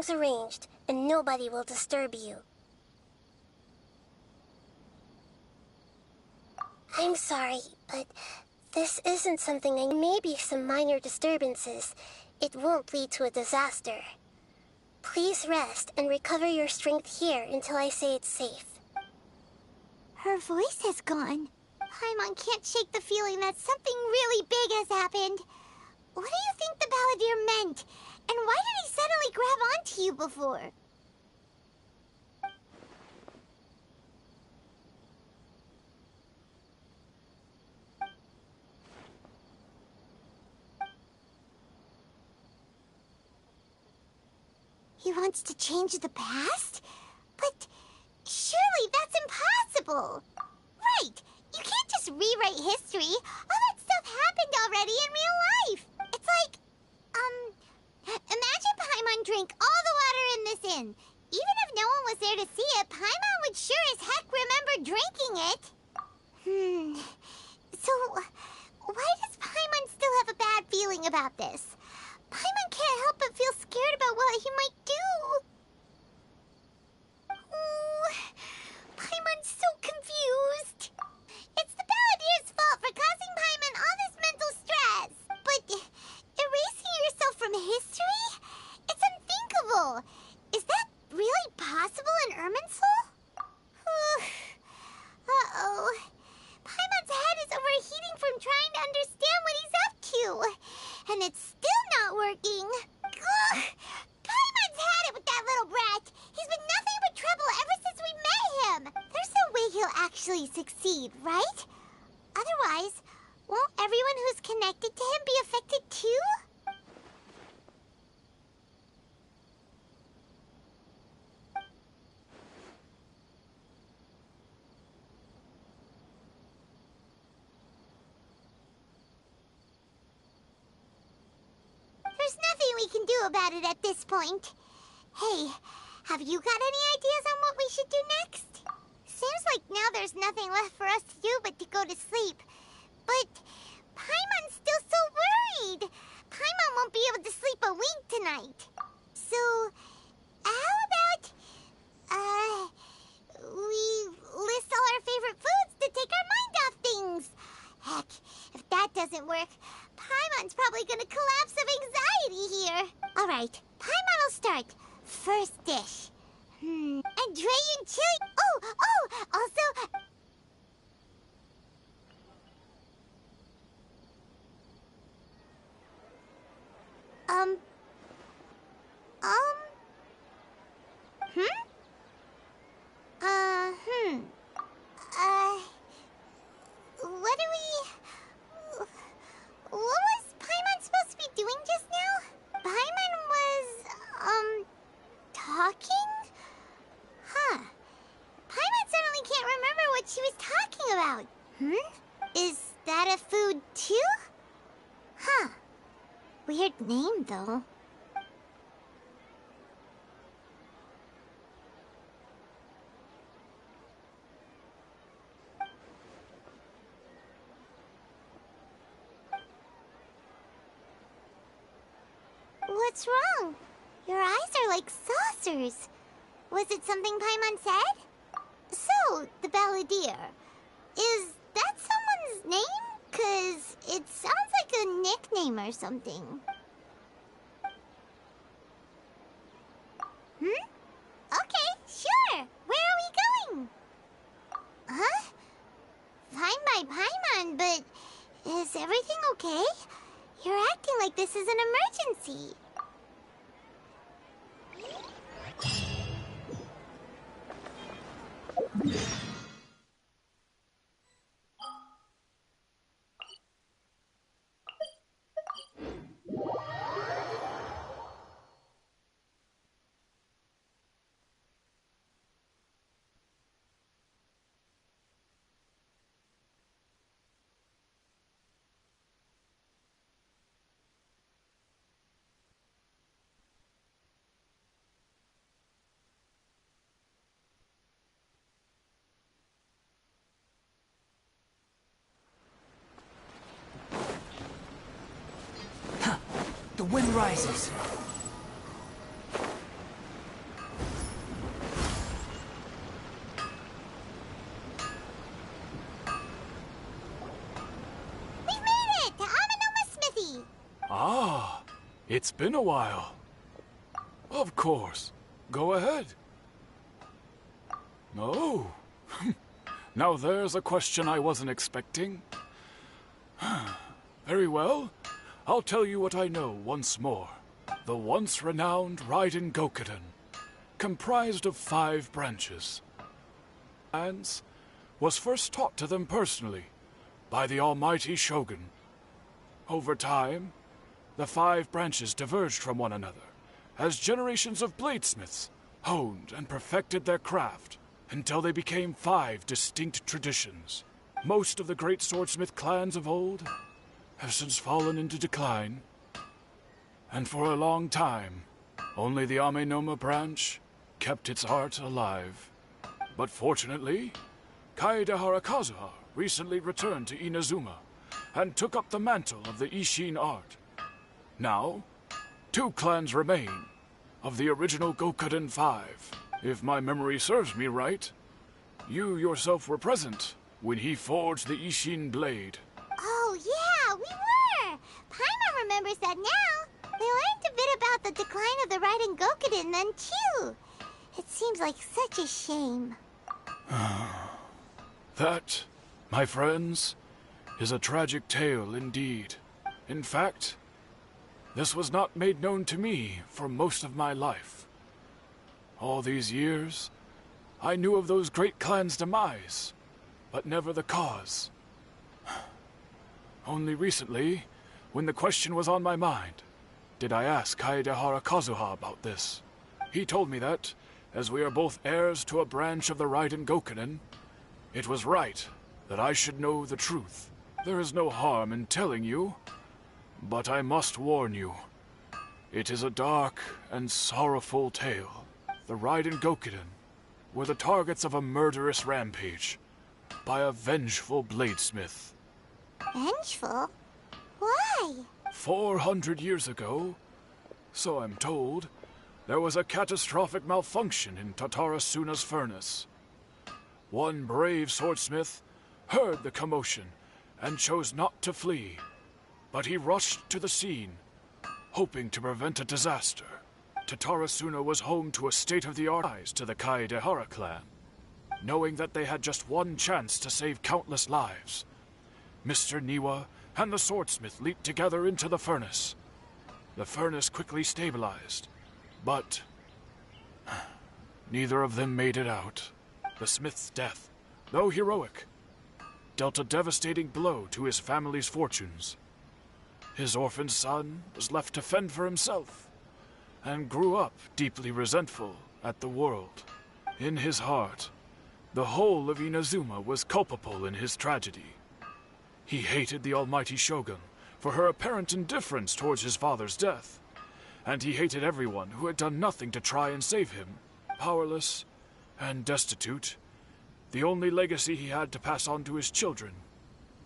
Everything's arranged, and nobody will disturb you. I'm sorry, but this isn't something maybe some minor disturbances. It won't lead to a disaster. Please rest and recover your strength here until I say it's safe. Her voice has gone. Paimon can't shake the feeling that something really big has happened. What do you think the Balladeer meant? And why did he suddenly grab onto you before? He wants to change the past? But surely that's impossible! Right! You can't just rewrite history! All that stuff happened already in real life! It's like, imagine Paimon drank all the water in this inn. Even if no one was there to see it, Paimon would sure as heck remember drinking it. So, why does Paimon still have a bad feeling about this? Paimon can't help but feel scared about what he might do. Oh, Paimon's so confused. It's the Balladeer's fault for causing Paimon all this mental stress. But erasing yourself from history? It's unthinkable. Is that really possible in Irminsul? Uh-oh. Paimon's head is overheating from trying to understand what he's up to. And it's still not working. Ugh! Paimon's had it with that little brat. He's been nothing but trouble ever since we met him. There's no way he'll actually succeed, right? Otherwise, won't everyone who's connected to him be affected too? There's nothing we can do about it at this point. Hey, have you got any ideas on what we should do next? Seems like now there's nothing left for us to do but to go to sleep. But Paimon's still so worried. Paimon won't be able to sleep a wink tonight. So, how about, we list all our favorite foods to take our mind off things? Heck, if that doesn't work, Paimon's probably gonna collapse of anxiety here. Alright, Paimon will start. First dish. Andrean chili. Oh, also... What do we... What was Paimon supposed to be doing just now? Paimon was, talking? Huh. Paimon suddenly can't remember what she was talking about. Is that a food too? Huh. Weird name, though. What's wrong? Your eyes are like saucers. Was it something Paimon said? So, the Balladeer. Is that someone's name? 'Cause it sounds like a nickname or something. Okay, sure. Where are we going? Huh? Fine by Paimon, but is everything okay? You're acting like this is an emergency. The wind rises. Ah, it's been a while. Of course. Go ahead. Oh. Now there's a question I wasn't expecting. Very well. I'll tell you what I know once more. The once renowned Raiden Gokuden, comprised of 5 branches. And was first taught to them personally by the almighty Shogun. Over time, the 5 branches diverged from one another as generations of bladesmiths honed and perfected their craft until they became 5 distinct traditions. Most of the great swordsmith clans of old have since fallen into decline, and for a long time, only the Amenoma branch kept its art alive. But fortunately, Kaedehara Kazuha recently returned to Inazuma and took up the mantle of the Ishin art. Now, 2 clans remain of the original Gokuden 5. If my memory serves me right, you yourself were present when he forged the Ishin blade. Oh, yeah, we were! Paimon remembers that now. They learned a bit about the decline of the Raiden Gokuden then, too. It seems like such a shame. That, my friends, is a tragic tale indeed. In fact, this was not made known to me for most of my life. All these years, I knew of those great clans' demise, but never the cause. Only recently, when the question was on my mind, did I ask Kaedehara Kazuha about this. He told me that, as we are both heirs to a branch of the Raiden Gokuden, it was right that I should know the truth. There is no harm in telling you, but I must warn you. It is a dark and sorrowful tale. The Raiden Gokuden were the targets of a murderous rampage by a vengeful bladesmith. Vengeful? Why? 400 years ago, so I'm told, there was a catastrophic malfunction in Tatarasuna's furnace. One brave swordsmith heard the commotion and chose not to flee, but he rushed to the scene, hoping to prevent a disaster. Tatarasuna was home to a state-of-the-art rise to the Kaedehara clan. Knowing that they had just one chance to save countless lives, Mr. Niwa and the swordsmith leaped together into the furnace. The furnace quickly stabilized, but neither of them made it out. The smith's death, though heroic, dealt a devastating blow to his family's fortunes. His orphan son was left to fend for himself, and grew up deeply resentful at the world. In his heart, the whole of Inazuma was culpable in his tragedy. He hated the almighty Shogun for her apparent indifference towards his father's death, and he hated everyone who had done nothing to try and save him. Powerless and destitute, the only legacy he had to pass on to his children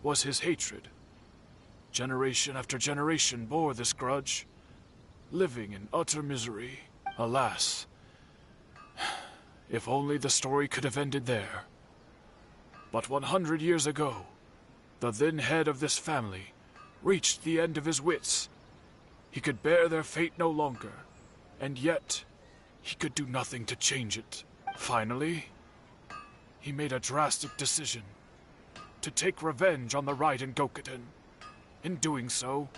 was his hatred. Generation after generation bore this grudge, living in utter misery. Alas, if only the story could have ended there. But 100 years ago, the then head of this family reached the end of his wits. He could bear their fate no longer, and yet he could do nothing to change it. Finally, he made a drastic decision to take revenge on the Raiden Gokuden. In doing so,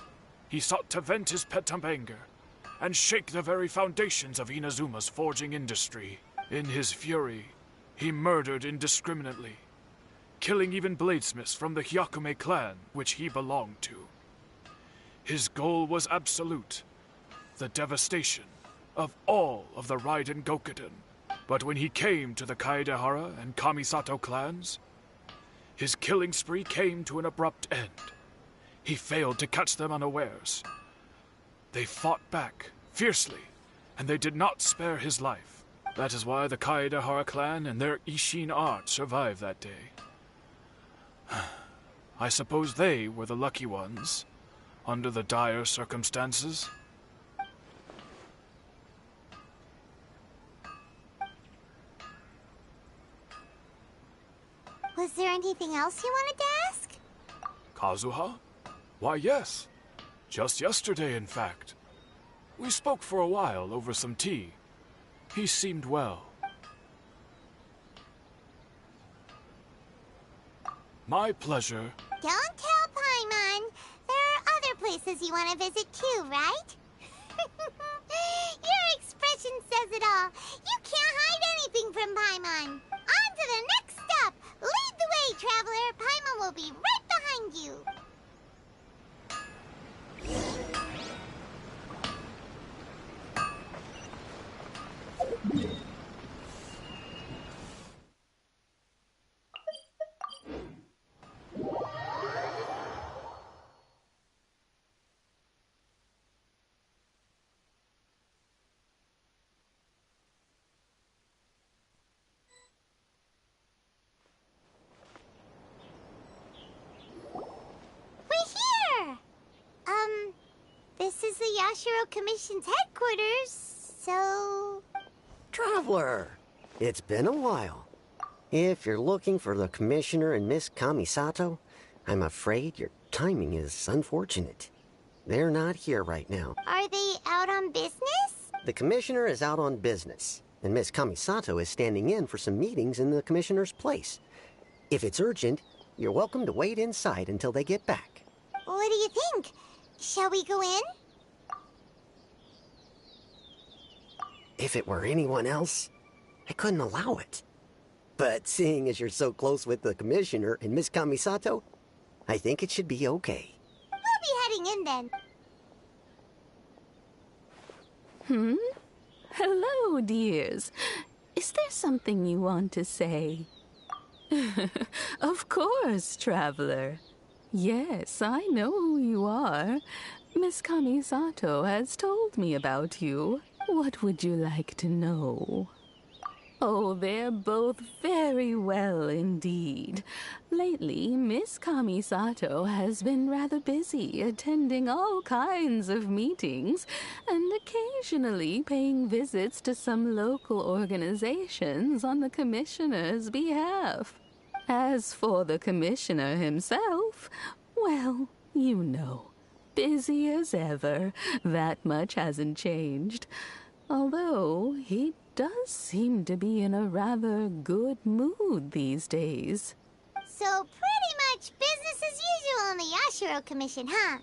he sought to vent his pent anger and shake the very foundations of Inazuma's forging industry. In his fury, he murdered indiscriminately, killing even bladesmiths from the Hyakume clan which he belonged to. His goal was absolute, the devastation of all of the Raiden Gokuden. But when he came to the Kaedehara and Kamisato clans, his killing spree came to an abrupt end. He failed to catch them unawares. They fought back fiercely, and they did not spare his life. That is why the Kaedehara clan and their Ishin art survived that day. I suppose they were the lucky ones, under the dire circumstances. Was there anything else you wanted to ask? Kazuha? Why, yes. Just yesterday, in fact. We spoke for a while over some tea. He seemed well. My pleasure. Don't tell Paimon. There are other places you want to visit too, right? Your expression says it all. You can't hide anything from Paimon. On to the next stop. Lead the way, traveler. Paimon will be right behind you. This is the Yashiro Commission's headquarters, so... Traveler, it's been a while. If you're looking for the Commissioner and Miss Kamisato, I'm afraid your timing is unfortunate. They're not here right now. Are they out on business? The Commissioner is out on business, and Miss Kamisato is standing in for some meetings in the Commissioner's place. If it's urgent, you're welcome to wait inside until they get back. What do you think? Shall we go in? If it were anyone else, I couldn't allow it. But seeing as you're so close with the Commissioner and Miss Kamisato, I think it should be okay. We'll be heading in then. Hello, dears. Is there something you want to say? Of course, traveler. Yes, I know who you are. Miss Kamisato has told me about you. What would you like to know? Oh, they're both very well indeed. Lately, Miss Kamisato has been rather busy attending all kinds of meetings and occasionally paying visits to some local organizations on the Commissioner's behalf. As for the Commissioner himself, well, you know, busy as ever. That much hasn't changed. Although he does seem to be in a rather good mood these days. So pretty much business as usual on the Yashiro Commission, huh?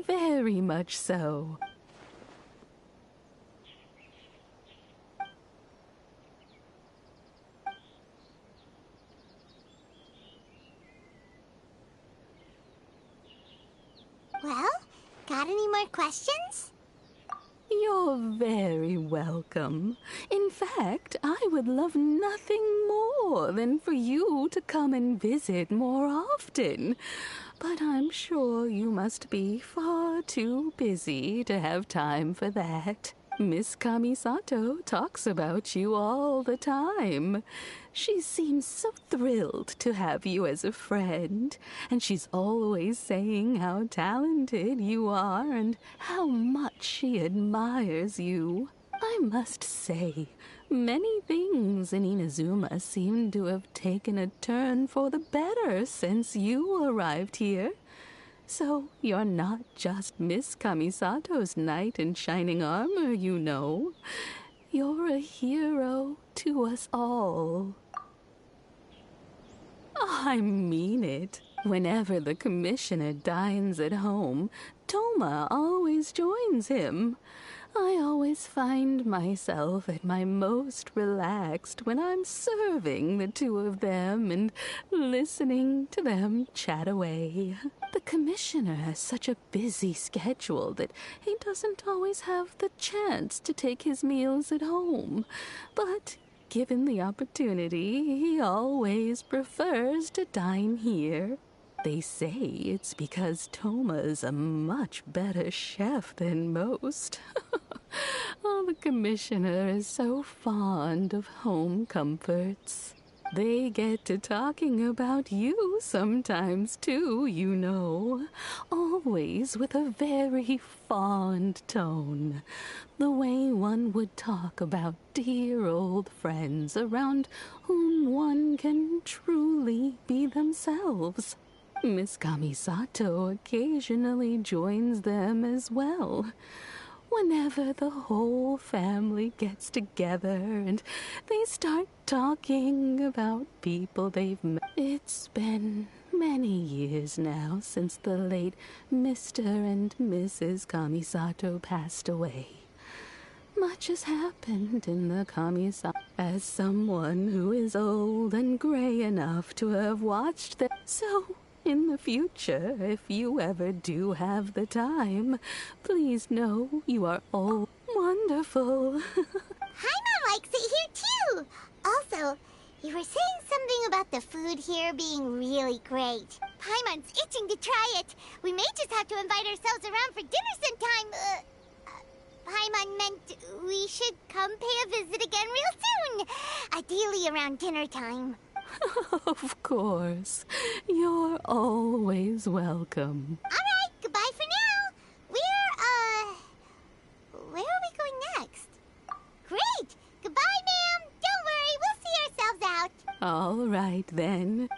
Very much so. Well, got any more questions? You're very welcome. In fact, I would love nothing more than for you to come and visit more often. But I'm sure you must be far too busy to have time for that. Miss Kamisato talks about you all the time. She seems so thrilled to have you as a friend, and she's always saying how talented you are and how much she admires you. I must say, many things in Inazuma seem to have taken a turn for the better since you arrived here. So you're not just Miss Kamisato's knight in shining armor, you know. You're a hero to us all. I mean it. Whenever the Commissioner dines at home, Toma always joins him. I always find myself at my most relaxed when I'm serving the two of them and listening to them chat away. The Commissioner has such a busy schedule that he doesn't always have the chance to take his meals at home. But given the opportunity, he always prefers to dine here. They say it's because Toma's a much better chef than most. Oh, the Commissioner is so fond of home comforts. They get to talking about you sometimes, too, you know. Always with a very fond tone. The way one would talk about dear old friends around whom one can truly be themselves. Miss Kamisato occasionally joins them as well. Whenever the whole family gets together and they start talking about people they've met. It's been many years now since the late Mr. and Mrs. Kamisato passed away. Much has happened in the Kamisato. As someone who is old and gray enough to have watched them. So, in the future, if you ever do have the time, please know you are all wonderful. Paimon likes it here too! Also, you were saying something about the food here being really great. Paimon's itching to try it. We may just have to invite ourselves around for dinner sometime. Paimon meant we should come pay a visit again real soon. Ideally around dinner time. Of course. You're always welcome. Alright, goodbye for now. Where are we going next? Great! Goodbye, ma'am. Don't worry, we'll see ourselves out. All right, then.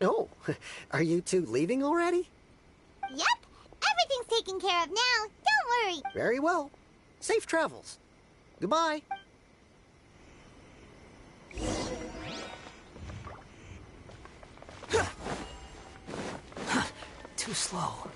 Oh, are you two leaving already? Yep, everything's taken care of now. Don't worry. Very well. Safe travels. Goodbye. Too slow.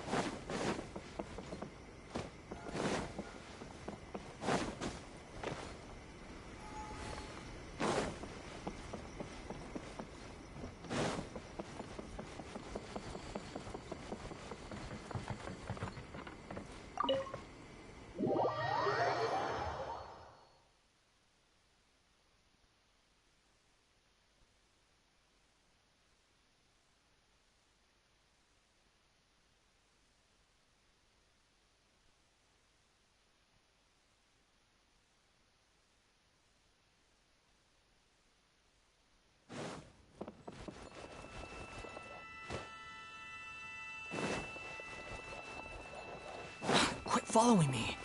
Quit following me.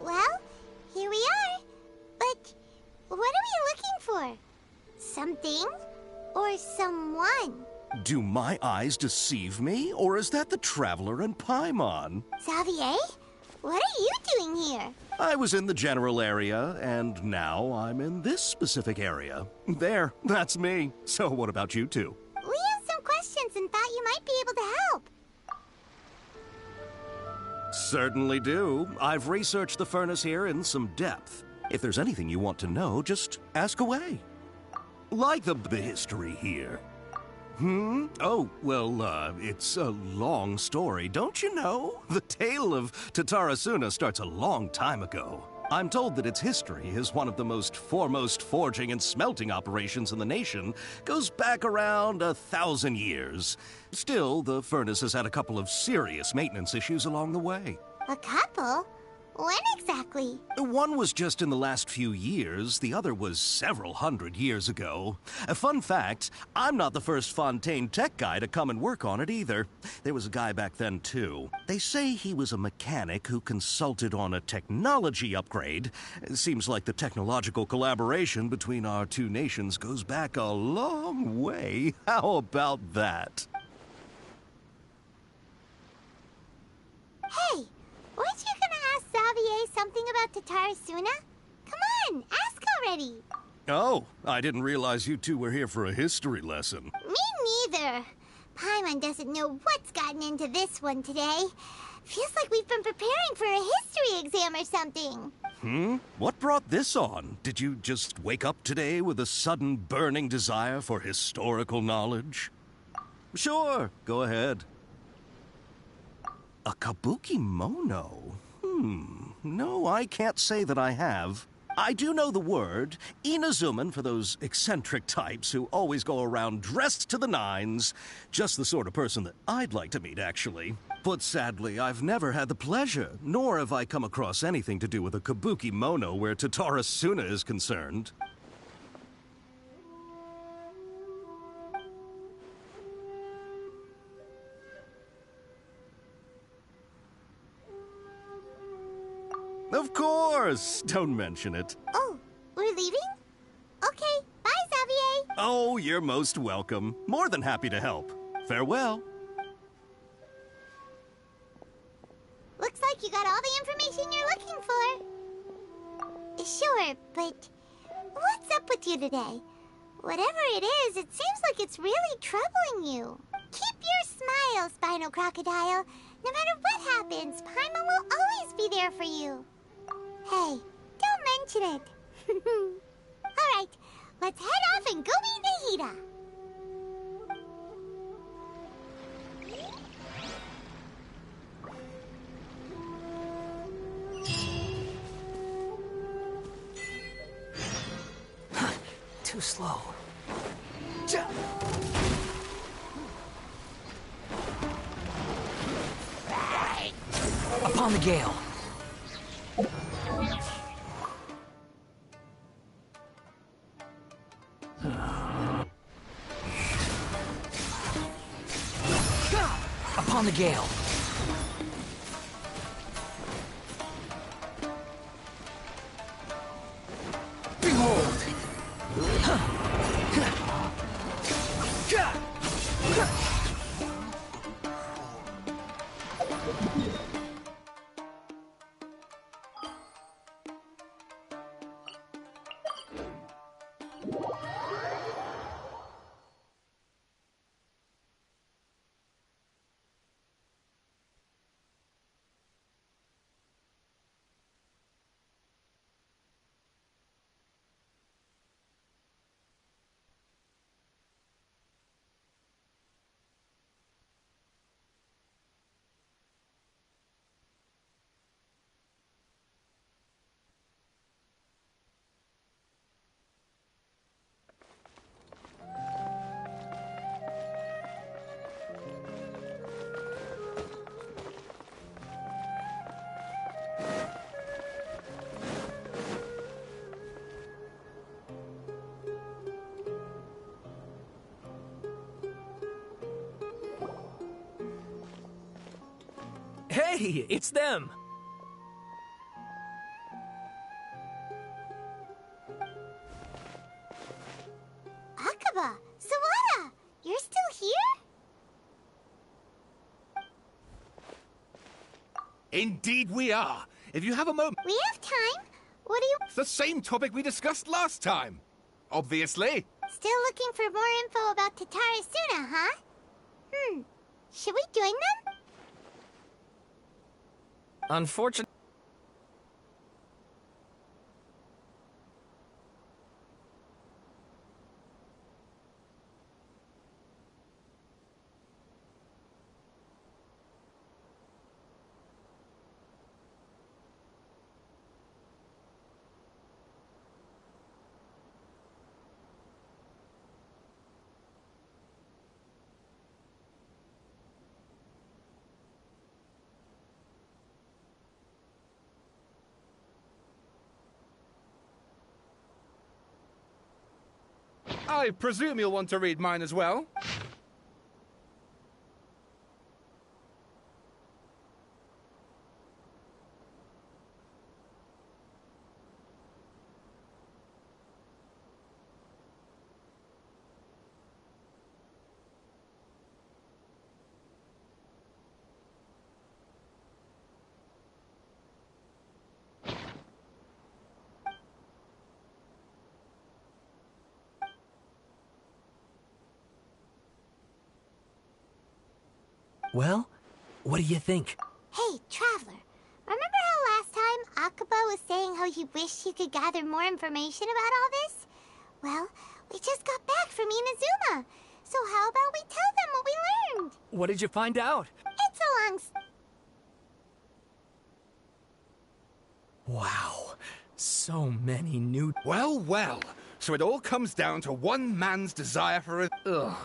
Well, here we are. But what are we looking for? Something or someone? Do my eyes deceive me, or is that the Traveler and Paimon? Xavier, what are you doing here? I was in the general area, and now I'm in this specific area. There, that's me. So what about you two? We have some questions and thought you might be able to help. Certainly do. I've researched the furnace here in some depth. If there's anything you want to know, just ask away. Like the history here. Oh, well, it's a long story, don't you know? The tale of Tatarasuna starts a long time ago. I'm told that its history is one of the most foremost forging and smelting operations in the nation, goes back around 1,000 years. Still, the furnace has had a couple of serious maintenance issues along the way. A couple? When exactly? One was just in the last few years, the other was several hundred years ago. A fun fact, I'm not the first Fontaine tech guy to come and work on it either. There was a guy back then too. They say he was a mechanic who consulted on a technology upgrade. It seems like the technological collaboration between our two nations goes back a long way. How about that? Hey, weren't you gonna ask Xavier something about Tatarasuna? on, ask already. Oh, I didn't realize you two were here for a history lesson. Me neither. Paimon doesn't know what's gotten into this one today. Feels like we've been preparing for a history exam or something. What brought this on? Did you just wake up today with a sudden burning desire for historical knowledge? Sure, go ahead. A kabuki mono? No, I can't say that I have. I do know the word, Inazuman, for those eccentric types who always go around dressed to the nines. Just the sort of person that I'd like to meet, actually. But sadly, I've never had the pleasure, nor have I come across anything to do with a kabuki mono where Tatara Suna is concerned. Of course! Don't mention it. Oh, we're leaving? Okay, bye, Xavier. Oh, you're most welcome. More than happy to help. Farewell. Looks like you got all the information you're looking for. Sure, but what's up with you today? Whatever it is, it seems like it's really troubling you. Keep your smile, Spinal Crocodile. No matter what happens, Paimon will always be there for you. Hey, don't mention it. All right, let's head off and go meet Nahida. Too slow. Upon the gale. Upon the gale. Behold! Hey, it's them! Akaba, Sawada, you're still here? Indeed we are. If you have a moment... We have time. What do you... It's the same topic we discussed last time. Obviously. Still looking for more info about Tatara Suna, huh? Should we join them? Unfortunately... I presume you'll want to read mine as well. Well, what do you think? Hey, Traveler. Remember how last time Akaba was saying how he wished he could gather more information about all this? Well, we just got back from Inazuma. So how about we tell them what we learned? What did you find out? It's a long Wow, so many new... Well, well. So it all comes down to one man's desire for a... Ugh.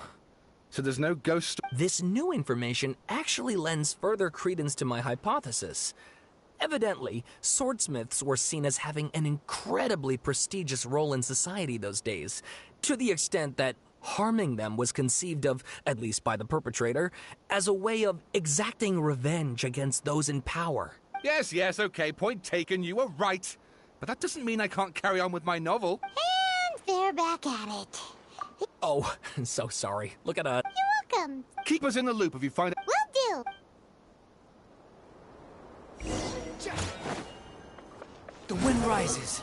So there's no ghost... This new information actually lends further credence to my hypothesis. Evidently, swordsmiths were seen as having an incredibly prestigious role in society those days, to the extent that harming them was conceived of, at least by the perpetrator, as a way of exacting revenge against those in power. Yes, okay, point taken, you were right. But that doesn't mean I can't carry on with my novel. And they're back at it. Oh, so sorry. Look at You're welcome. Keep us in the loop if you find... Will do. The wind rises.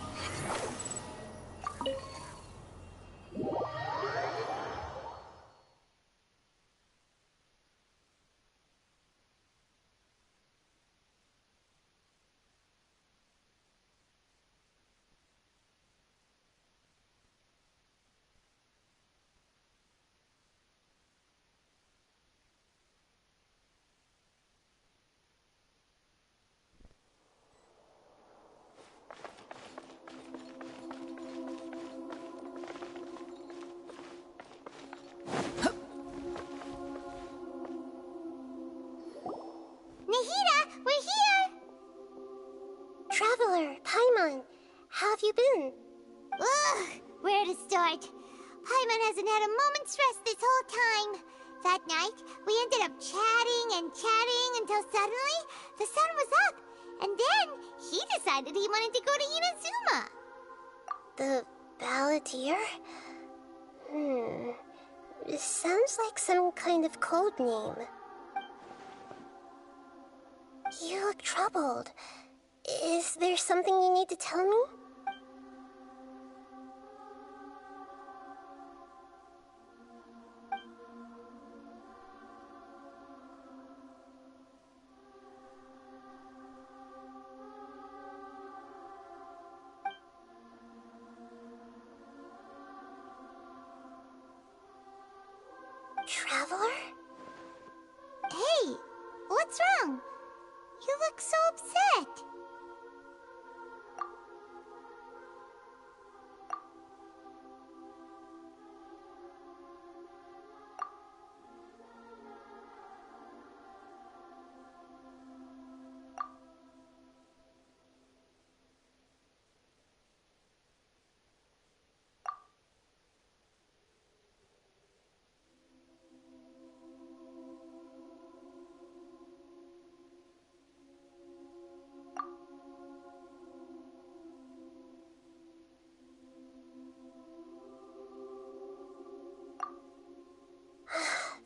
Nahida, we're here! Traveler, Paimon, how have you been? Ugh, where to start? Paimon hasn't had a moment's rest this whole time. That night, we ended up chatting and chatting until suddenly the sun was up. And then he decided he wanted to go to Inazuma. The Balladeer? It sounds like some kind of code name. You look troubled. Is there something you need to tell me? Traveler? Hey, what's wrong? You look so upset.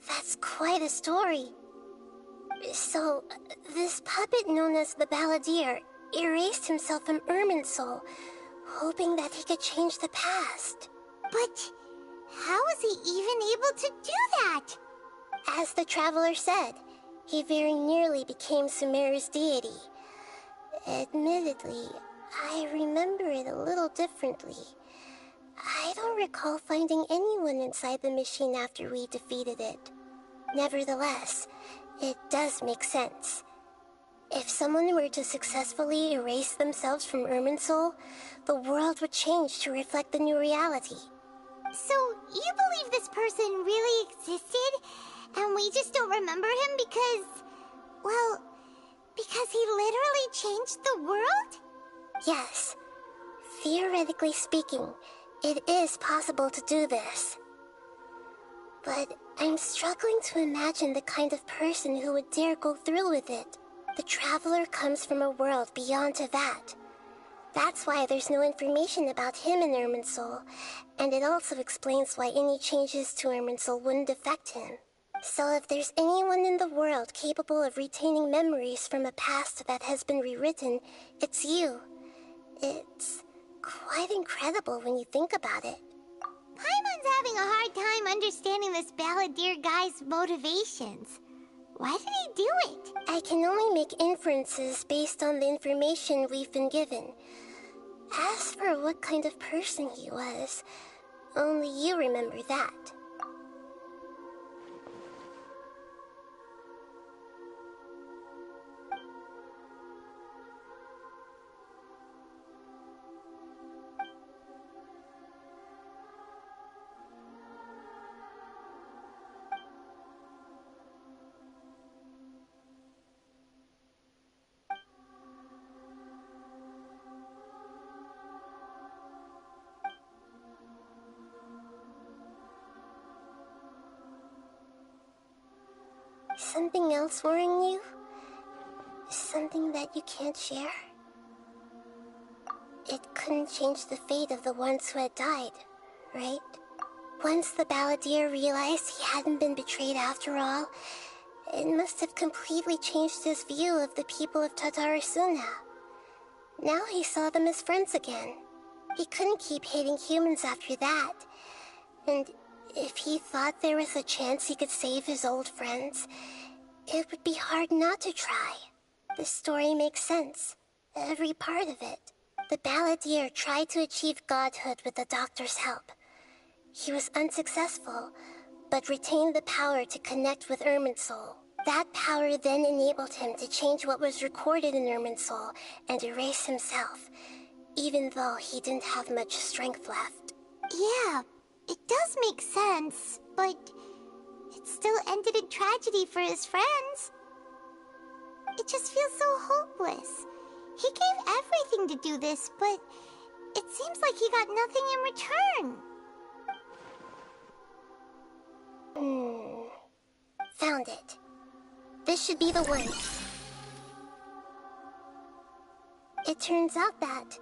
That's quite a story. So, this puppet known as the Balladeer erased himself from Irminsul, hoping that he could change the past. But how was he even able to do that? As the Traveler said, he very nearly became Sumeru's deity. Admittedly, I remember it a little differently. I don't recall finding anyone inside the machine after we defeated it. Nevertheless, it does make sense. If someone were to successfully erase themselves from Irminsul, the world would change to reflect the new reality. So, you believe this person really existed, and we just don't remember him because... well, because he literally changed the world? Yes. Theoretically speaking, it is possible to do this. But I'm struggling to imagine the kind of person who would dare go through with it. The Traveler comes from a world beyond to that. That's why there's no information about him in Irminsul, and it also explains why any changes to Irminsul wouldn't affect him. So if there's anyone in the world capable of retaining memories from a past that has been rewritten, it's you. It's quite incredible when you think about it. Paimon's having a hard time understanding this Balladeer guy's motivations. Why did he do it? I can only make inferences based on the information we've been given. As for what kind of person he was, only you remember that. Something else worrying you? Something that you can't share? It couldn't change the fate of the ones who had died, right? Once the balladeer realized he hadn't been betrayed after all, it must have completely changed his view of the people of Tatarasuna. Now he saw them as friends again. He couldn't keep hating humans after that. And if he thought there was a chance he could save his old friends, it would be hard not to try. The story makes sense, every part of it. The balladeer tried to achieve godhood with the doctor's help. He was unsuccessful, but retained the power to connect with Irminsul. That power then enabled him to change what was recorded in Irminsul and erase himself, even though he didn't have much strength left. Yeah, it does make sense, but it still ended in tragedy for his friends. It just feels so hopeless. He gave everything to do this, but it seems like he got nothing in return. Found it. This should be the one. It turns out that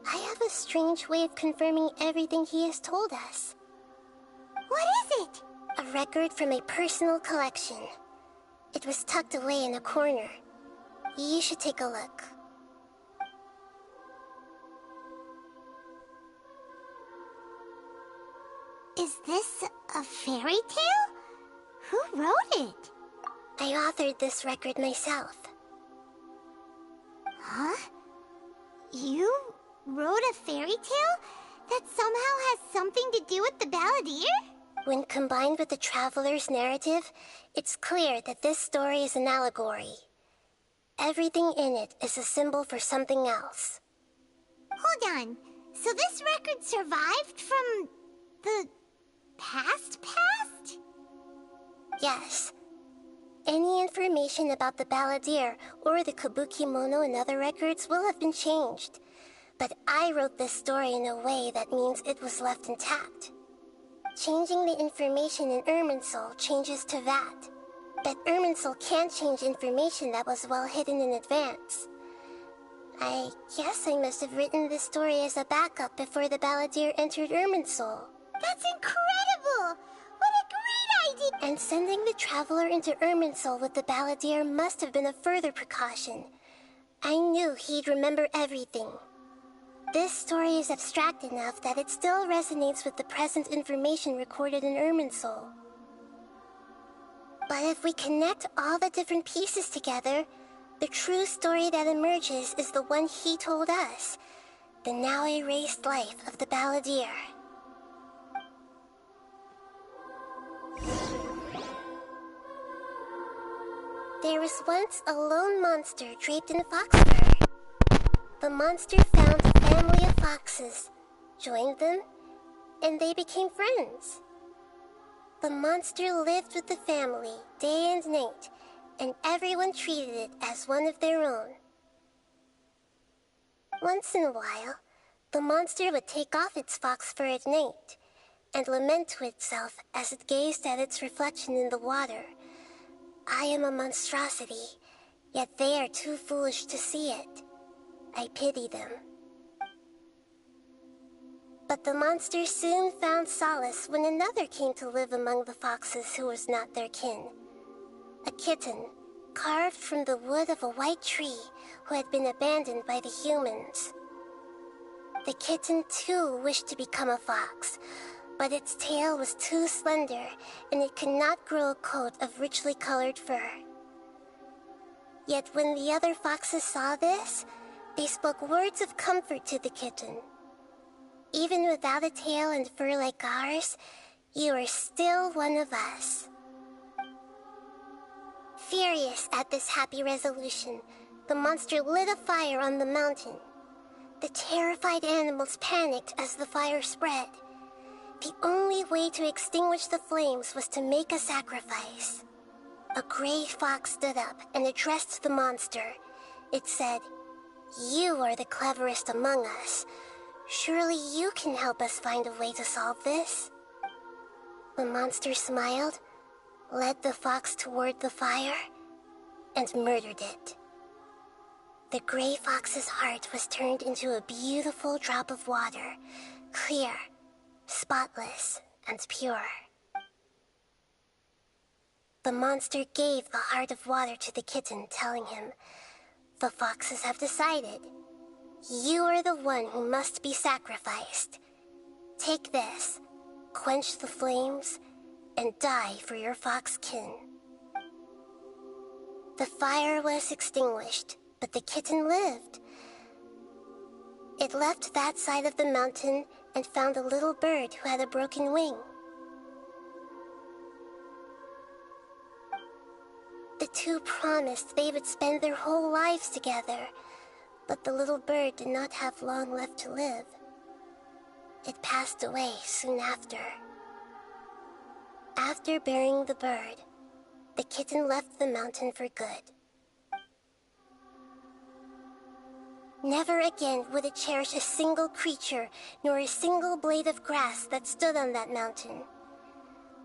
I have a strange way of confirming everything he has told us. What is it? A record from a personal collection. It was tucked away in a corner. You should take a look. Is this a fairy tale? Who wrote it? I authored this record myself. Huh? You wrote a fairy tale that somehow has something to do with the balladeer? When combined with the traveler's narrative, it's clear that this story is an allegory. Everything in it is a symbol for something else. Hold on. So this record survived from the past? Yes. Any information about the balladeer or the kabuki mono in other records will have been changed. But I wrote this story in a way that means it was left intact. Changing the information in Irminsul changes to that. But Irminsul can't change information that was well hidden in advance. I guess I must have written this story as a backup before the balladeer entered Irminsul. That's incredible! What a great idea! And sending the traveler into Irminsul with the balladeer must have been a further precaution. I knew he'd remember everything. This story is abstract enough that it still resonates with the present information recorded in Irminsul. But if we connect all the different pieces together, the true story that emerges is the one he told us, the now erased life of the balladeer. There was once a lone monster draped in fox fur. The monster found a family of foxes, joined them, and they became friends. The monster lived with the family day and night, and everyone treated it as one of their own. Once in a while, the monster would take off its fox fur at night and lament to itself as it gazed at its reflection in the water. I am a monstrosity, yet they are too foolish to see it. I pity them. But the monster soon found solace when another came to live among the foxes who was not their kin. A kitten, carved from the wood of a white tree who had been abandoned by the humans. The kitten too wished to become a fox, But its tail was too slender, and it could not grow a coat of richly colored fur. Yet when the other foxes saw this, they spoke words of comfort to the kitten. Even without a tail and fur like ours, you are still one of us. Furious at this happy resolution, the monster lit a fire on the mountain. The terrified animals panicked as the fire spread. The only way to extinguish the flames was to make a sacrifice. A gray fox stood up and addressed the monster. It said, "You are the cleverest among us. Surely you can help us find a way to solve this." The monster smiled, led the fox toward the fire, and murdered it. The gray fox's heart was turned into a beautiful drop of water, clear, spotless, and pure. The monster gave the heart of water to the kitten, telling him, "The foxes have decided. You are the one who must be sacrificed. Take this, quench the flames, and die for your fox kin." The fire was extinguished, but the kitten lived. It left that side of the mountain and found a little bird who had a broken wing. The two promised they would spend their whole lives together, but the little bird did not have long left to live. It passed away soon after. After burying the bird, the kitten left the mountain for good. Never again would it cherish a single creature, nor a single blade of grass that stood on that mountain.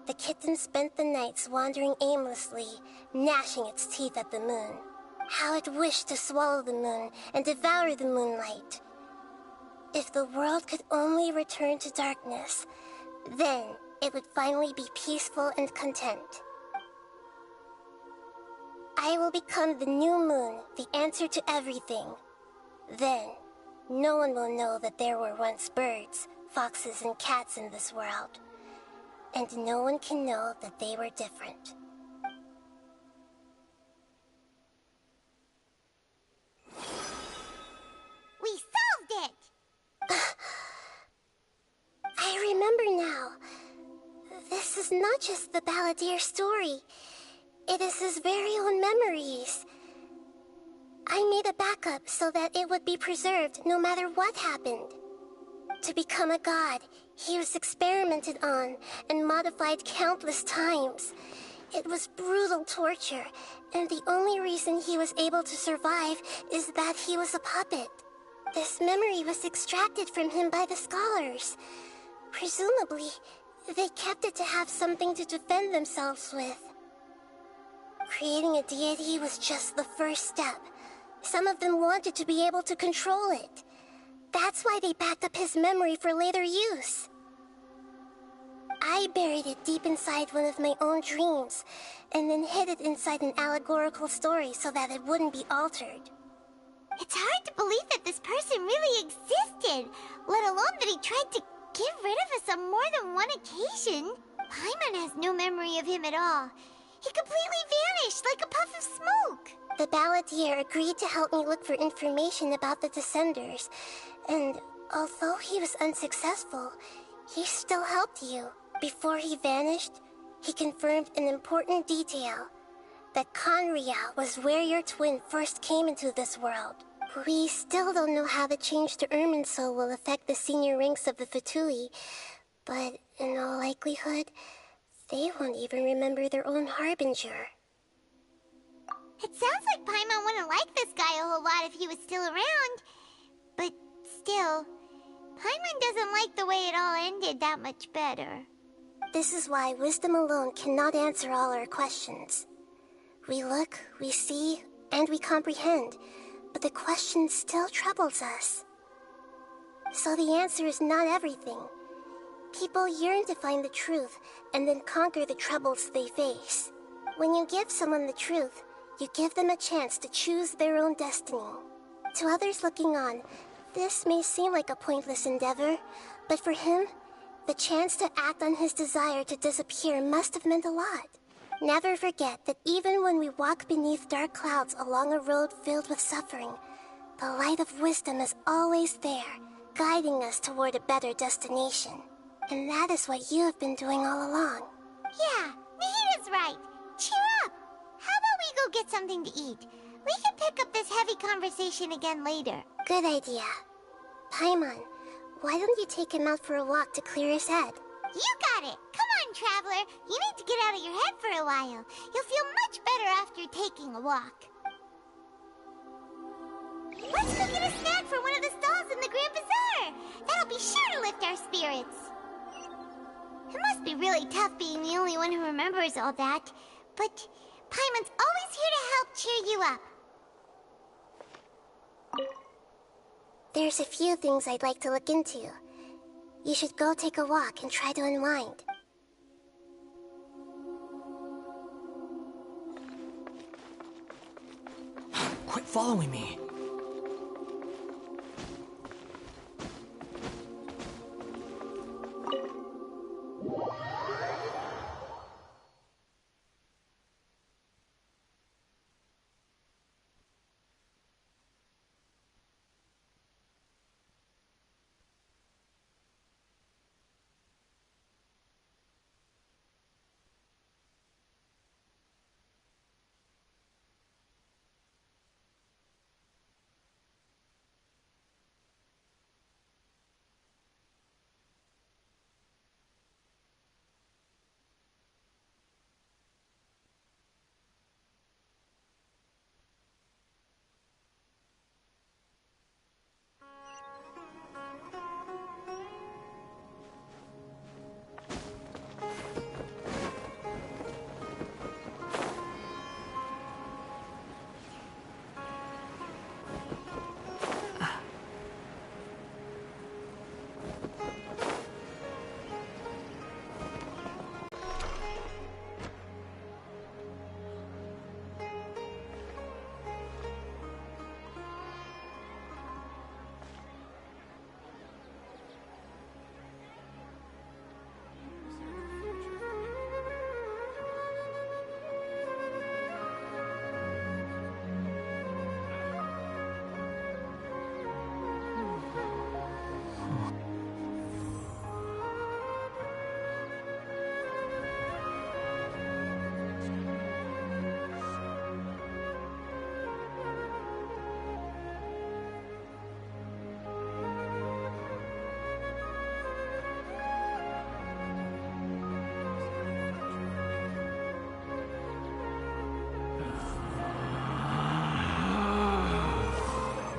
The kitten spent the nights wandering aimlessly, gnashing its teeth at the moon. How it wished to swallow the moon and devour the moonlight. If the world could only return to darkness, then it would finally be peaceful and content. I will become the new moon, the answer to everything. Then, no one will know that there were once birds, foxes, and cats in this world. And no one can know that they were different. We solved it! I remember now. This is not just the Balladeer story. It is his very own memories. I made a backup so that it would be preserved no matter what happened. To become a god, he was experimented on and modified countless times. It was brutal torture, and the only reason he was able to survive is that he was a puppet. This memory was extracted from him by the scholars. Presumably, they kept it to have something to defend themselves with. Creating a deity was just the first step. Some of them wanted to be able to control it. That's why they backed up his memory for later use. I buried it deep inside one of my own dreams, and then hid it inside an allegorical story so that it wouldn't be altered. It's hard to believe that this person really existed, let alone that he tried to get rid of us on more than one occasion. Paimon has no memory of him at all. He completely vanished like a puff of smoke. The Balladeer agreed to help me look for information about the Descenders, and although he was unsuccessful, he still helped you. Before he vanished, he confirmed an important detail, that Conria was where your twin first came into this world. We still don't know how the change to Irminsul will affect the senior ranks of the Fatui, but in all likelihood, they won't even remember their own Harbinger. It sounds like Paimon wouldn't like this guy a whole lot if he was still around. But still, Paimon doesn't like the way it all ended that much better. This is why wisdom alone cannot answer all our questions. We look, we see, and we comprehend, but the question still troubles us. So the answer is not everything. People yearn to find the truth and then conquer the troubles they face. When you give someone the truth, you give them a chance to choose their own destiny. To others looking on, this may seem like a pointless endeavor, but for him, The chance to act on his desire to disappear must have meant a lot. Never forget that even when we walk beneath dark clouds along a road filled with suffering, the light of wisdom is always there, guiding us toward a better destination. And that is what you have been doing all along. Yeah, Nahita's right. Cheer up. How about we go get something to eat? We can pick up this heavy conversation again later. Good idea. Paimon, why don't you take him out for a walk to clear his head? You got it. Come on, Traveler. You need to get out of your head for a while. You'll feel much better after taking a walk. Let's go get a snack from one of the stalls in the Grand Bazaar. That'll be sure to lift our spirits. It must be really tough being the only one who remembers all that. But Paimon's always here to help cheer you up. There's a few things I'd like to look into. You should go take a walk and try to unwind. Quit following me.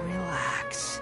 Relax.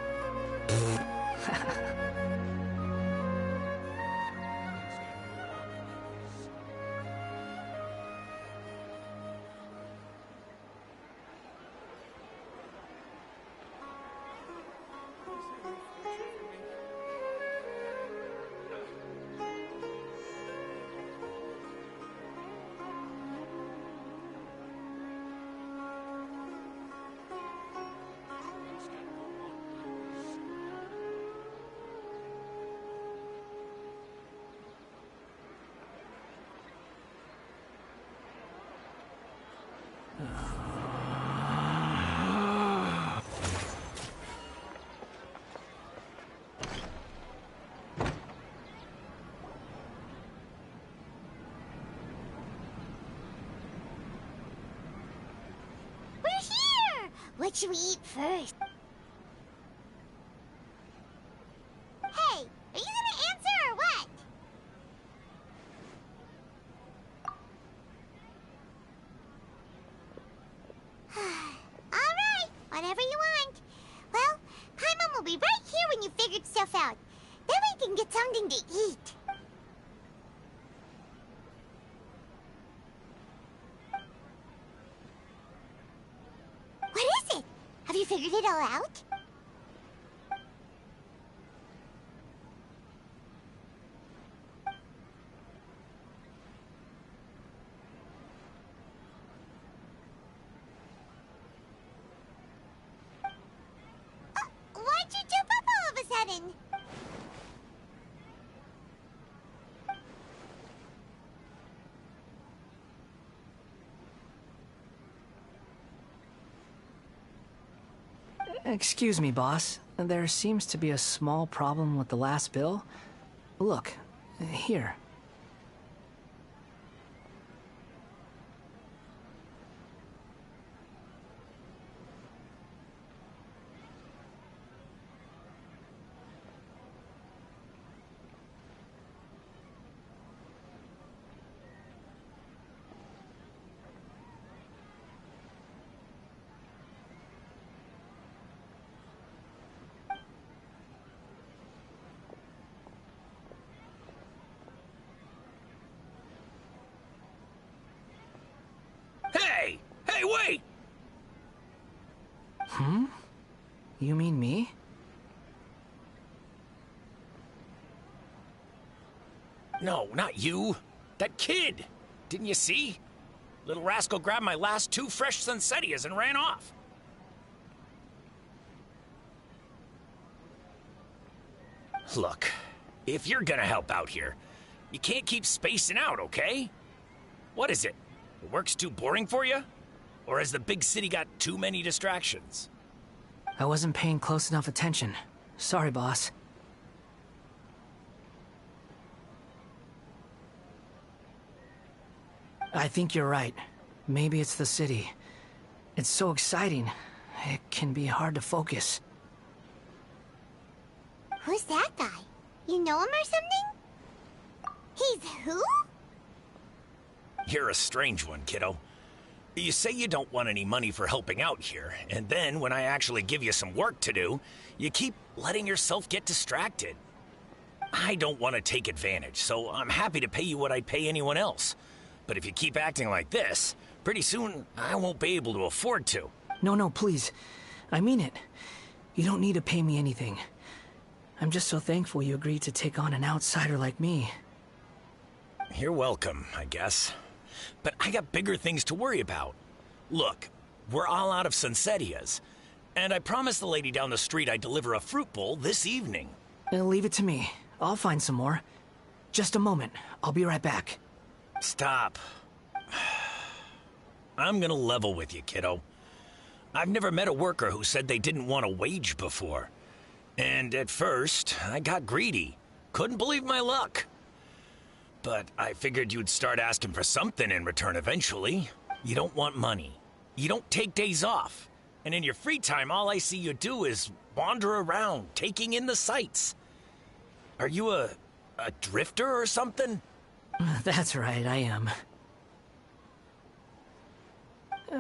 We're here! What should we eat first? Hey, are you gonna answer or what? Alright, whatever you want. Well, Paimon will be right here when you figured stuff out. Then we can get something to eat. What is it? Have you figured it all out? Why'd you jump up all of a sudden? Excuse me, boss. There seems to be a small problem with the last bill. Look, here. Hey! Hey, wait! You mean me? No, not you. That kid. Didn't you see? Little rascal grabbed my last 2 fresh Sunsettias and ran off. Look, if you're gonna help out here, you can't keep spacing out, okay? What is it? The work's too boring for you? Or has the big city got too many distractions? I wasn't paying close enough attention. Sorry, boss. I think you're right. Maybe it's the city. It's so exciting. It can be hard to focus. Who's that guy? You know him or something? He's who? You're a strange one, kiddo. You say you don't want any money for helping out here, and then when I actually give you some work to do, you keep letting yourself get distracted. I don't want to take advantage, so I'm happy to pay you what I'd pay anyone else. But if you keep acting like this, pretty soon I won't be able to afford to. No, please. I mean it. You don't need to pay me anything. I'm just so thankful you agreed to take on an outsider like me. You're welcome, I guess. But I got bigger things to worry about. Look, we're all out of Sunsettias, and I promised the lady down the street I'd deliver a fruit bowl this evening. Leave it to me. I'll find some more. Just a moment. I'll be right back. Stop. I'm gonna level with you, kiddo. I've never met a worker who said they didn't want a wage before. And at first, I got greedy. Couldn't believe my luck. But I figured you'd start asking for something in return eventually. You don't want money. You don't take days off. And in your free time, all I see you do is wander around, taking in the sights. Are you a drifter or something? That's right, I am.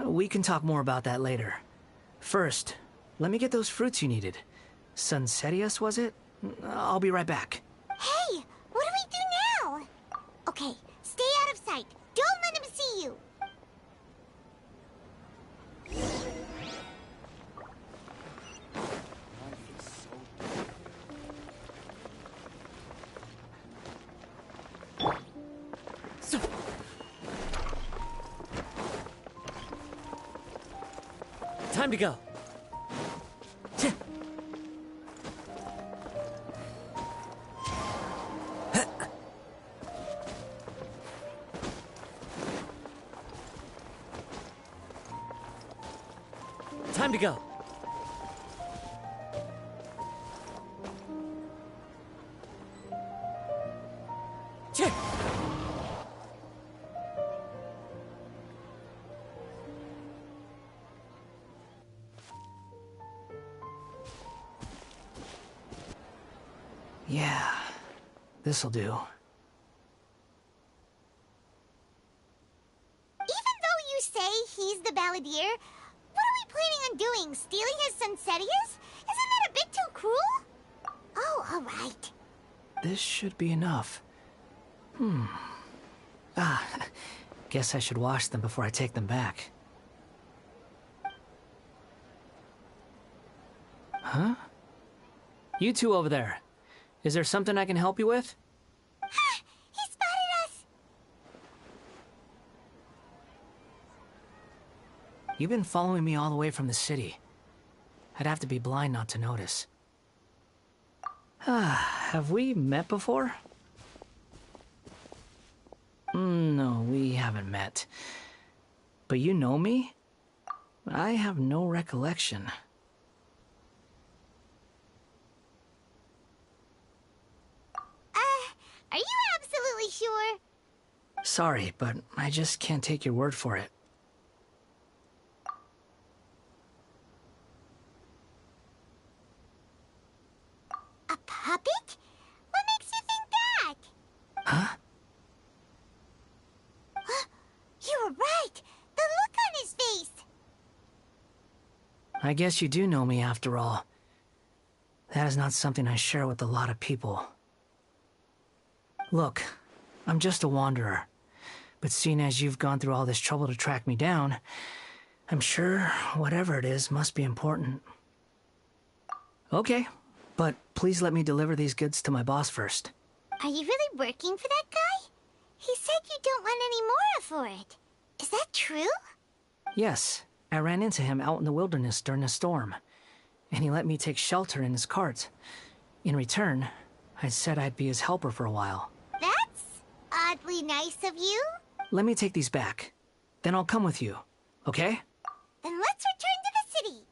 We can talk more about that later. First, let me get those fruits you needed. Sunsettias, was it? I'll be right back. Hey, what do we do now? Okay, stay out of sight. Don't let him see you. Time to go. Time to go. Check. Yeah, this'll do. Even though you say he's the balladeer, what are we planning on doing? Stealing his Sunsettias? Isn't that a bit too cruel? Oh, all right. This should be enough. Guess I should wash them before I take them back. Huh? You two over there. Is there something I can help you with? Ha! He spotted us! You've been following me all the way from the city. I'd have to be blind not to notice. Have we met before? No, we haven't met. But you know me? I have no recollection. sure? Sorry, but I just can't take your word for it. A puppet? What makes you think that? Huh? You were right! The look on his face! I guess you do know me after all. That is not something I share with a lot of people. Look, I'm just a wanderer. But seeing as you've gone through all this trouble to track me down, I'm sure whatever it is must be important. Okay, but please let me deliver these goods to my boss first. Are you really working for that guy? He said you don't want any more for it. Is that true? Yes, I ran into him out in the wilderness during a storm, and he let me take shelter in his cart. In return, I said I'd be his helper for a while. That's oddly nice of you. Let me take these back. Then I'll come with you, okay? Then let's return to the city.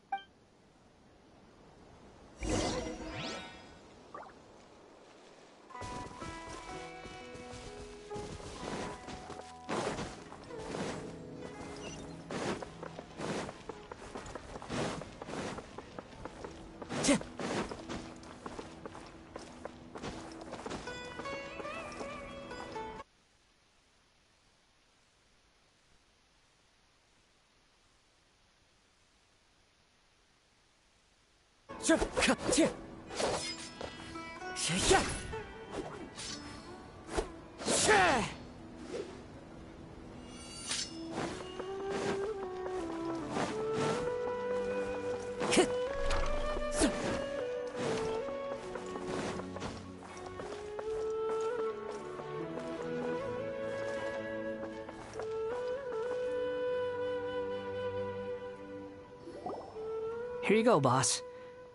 Here you go, boss.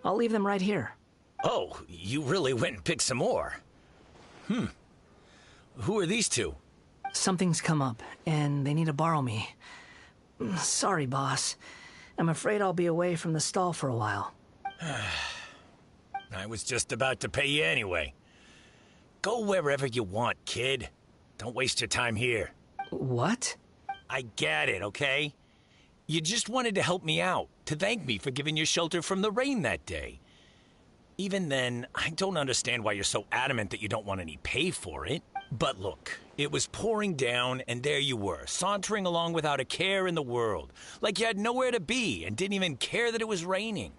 I'll leave them right here. Oh, you really went and picked some more. Who are these two? Something's come up, and they need to borrow me. Sorry, boss. I'm afraid I'll be away from the stall for a while. I was just about to pay you anyway. Go wherever you want, kid. Don't waste your time here. What? I get it, okay? You just wanted to help me out, to thank me for giving you shelter from the rain that day. Even then, I don't understand why you're so adamant that you don't want any pay for it. But look, it was pouring down, and there you were, sauntering along without a care in the world, like you had nowhere to be and didn't even care that it was raining.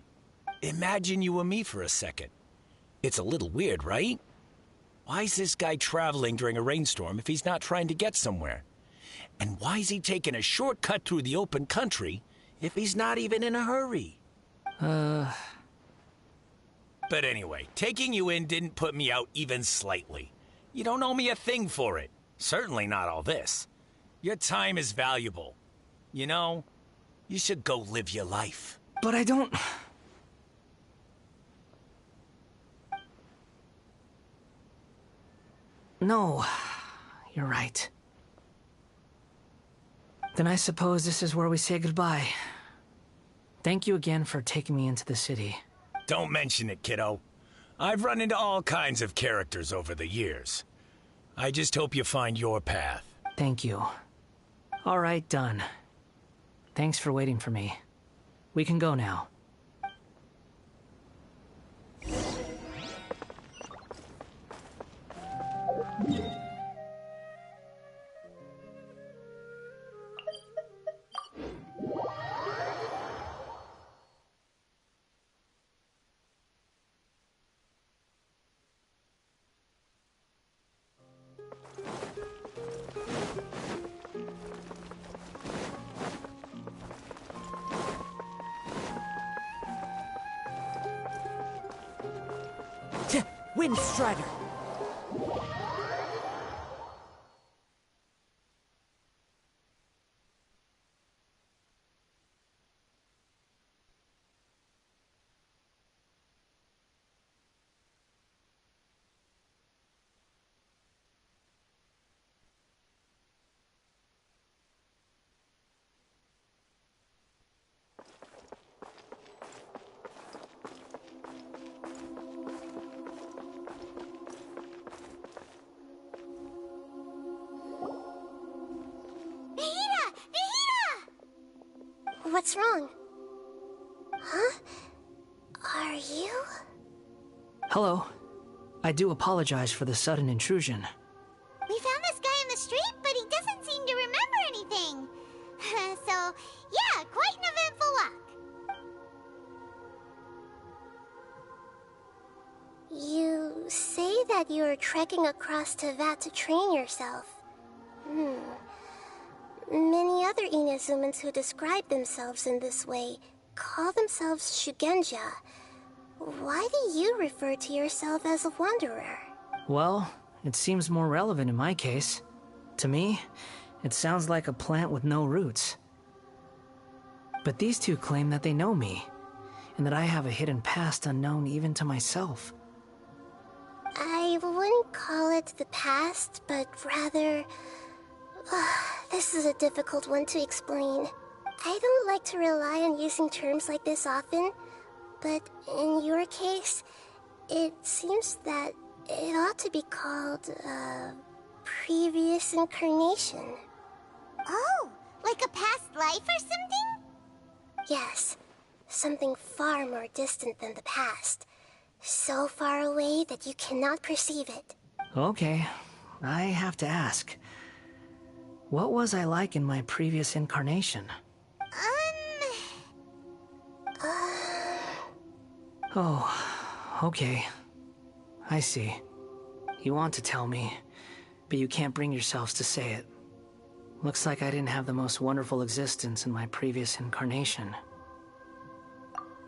Imagine you were me for a second. It's a little weird, right? Why is this guy traveling during a rainstorm if he's not trying to get somewhere? And why is he taking a shortcut through the open country if he's not even in a hurry? But anyway, taking you in didn't put me out even slightly. You don't owe me a thing for it. Certainly not all this. Your time is valuable. You know, you should go live your life. But I don't... No, you're right. Then I suppose this is where we say goodbye. Thank you again for taking me into the city. Don't mention it, kiddo. I've run into all kinds of characters over the years. I just hope you find your path. Thank you. All right, done. Thanks for waiting for me. We can go now. Wind Strider! What's wrong? Huh? Are you? Hello. I do apologize for the sudden intrusion. We found this guy in the street, but he doesn't seem to remember anything. So, yeah, quite an eventful walk. You say that you're trekking across Teyvat to train yourself. Many other Inazumans who describe themselves in this way call themselves Shugenja. Why do you refer to yourself as a wanderer? Well, it seems more relevant in my case. To me, it sounds like a plant with no roots. But these two claim that they know me, and that I have a hidden past unknown even to myself. I wouldn't call it the past, but rather... this is a difficult one to explain. I don't like to rely on using terms like this often, but in your case, it seems that it ought to be called, previous incarnation. Oh, like a past life or something? Yes, something far more distant than the past. So far away that you cannot perceive it. Okay, I have to ask. What was I like in my previous incarnation? Oh, okay. I see. You want to tell me, but you can't bring yourselves to say it. Looks like I didn't have the most wonderful existence in my previous incarnation.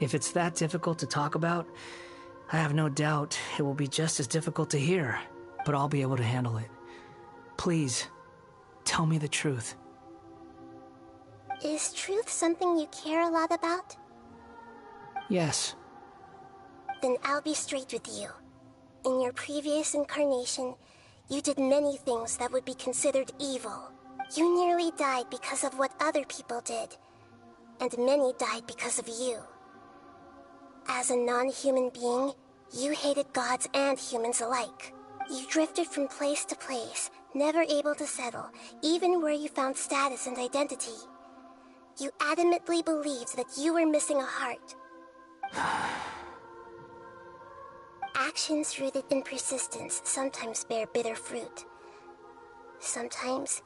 If it's that difficult to talk about, I have no doubt it will be just as difficult to hear, but I'll be able to handle it. Please, tell me the truth. Is truth something you care a lot about? Yes. Then I'll be straight with you. In your previous incarnation, you did many things that would be considered evil. You nearly died because of what other people did, and many died because of you. As a non-human being, you hated gods and humans alike. You drifted from place to place, never able to settle, even where you found status and identity. You adamantly believed that you were missing a heart. Actions rooted in persistence sometimes bear bitter fruit. Sometimes,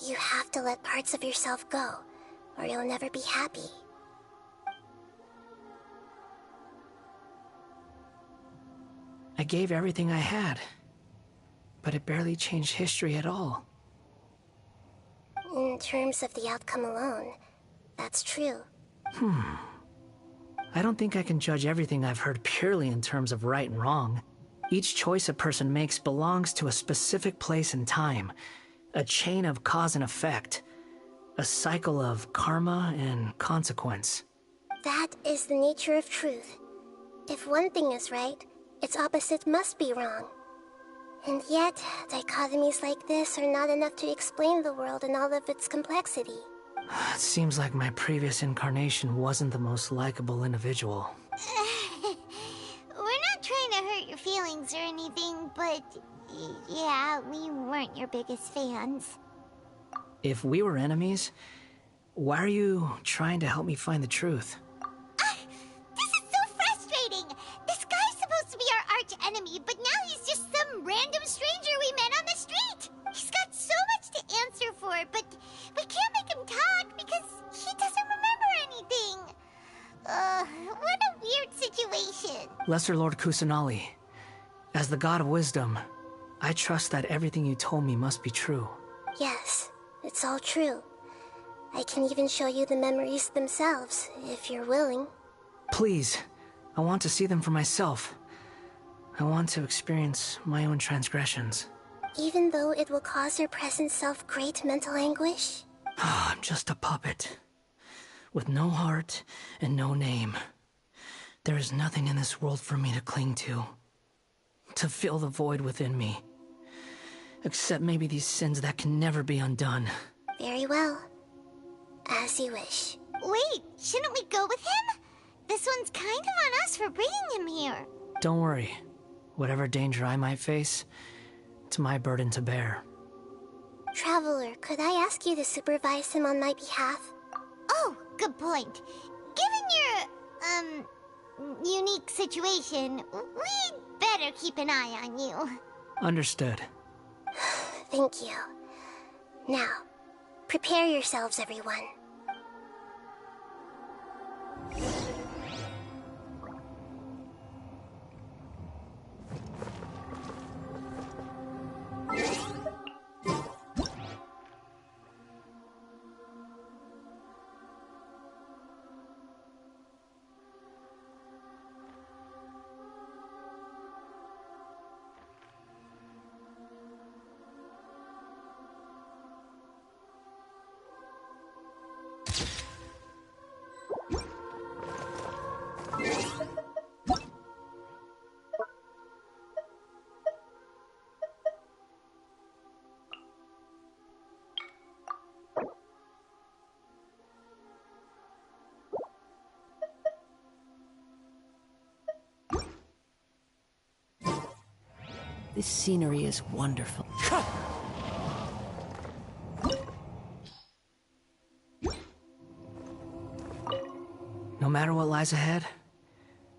you have to let parts of yourself go, or you'll never be happy. I gave everything I had, but it barely changed history at all. In terms of the outcome alone, that's true. I don't think I can judge everything I've heard purely in terms of right and wrong. Each choice a person makes belongs to a specific place and time, a chain of cause and effect, a cycle of karma and consequence. That is the nature of truth. If one thing is right, its opposite must be wrong. And yet, dichotomies like this are not enough to explain the world in all of its complexity. It seems like my previous incarnation wasn't the most likable individual. We're not trying to hurt your feelings or anything, but yeah, we weren't your biggest fans. If we were enemies, why are you trying to help me find the truth? This is so frustrating! This guy's supposed to be our arch enemy, but now he's just some random stranger we met on the street! He's got so much to answer for, but we can't make him talk because he doesn't remember anything! What a weird situation. Lesser Lord Kusanali, as the God of Wisdom, I trust that everything you told me must be true. Yes, it's all true. I can even show you the memories themselves, if you're willing. Please, I want to see them for myself. I want to experience my own transgressions. Even though it will cause your present self great mental anguish? I'm just a puppet, with no heart and no name. There is nothing in this world for me to cling to fill the void within me. Except maybe these sins that can never be undone. Very well. As you wish. Wait, shouldn't we go with him? This one's kind of on us for bringing him here. Don't worry. Whatever danger I might face, it's my burden to bear. Traveler, could I ask you to supervise him on my behalf? Oh, good point. Given your, unique situation, we'd better keep an eye on you. Understood. Thank you. Now, prepare yourselves, everyone. This scenery is wonderful. No matter what lies ahead,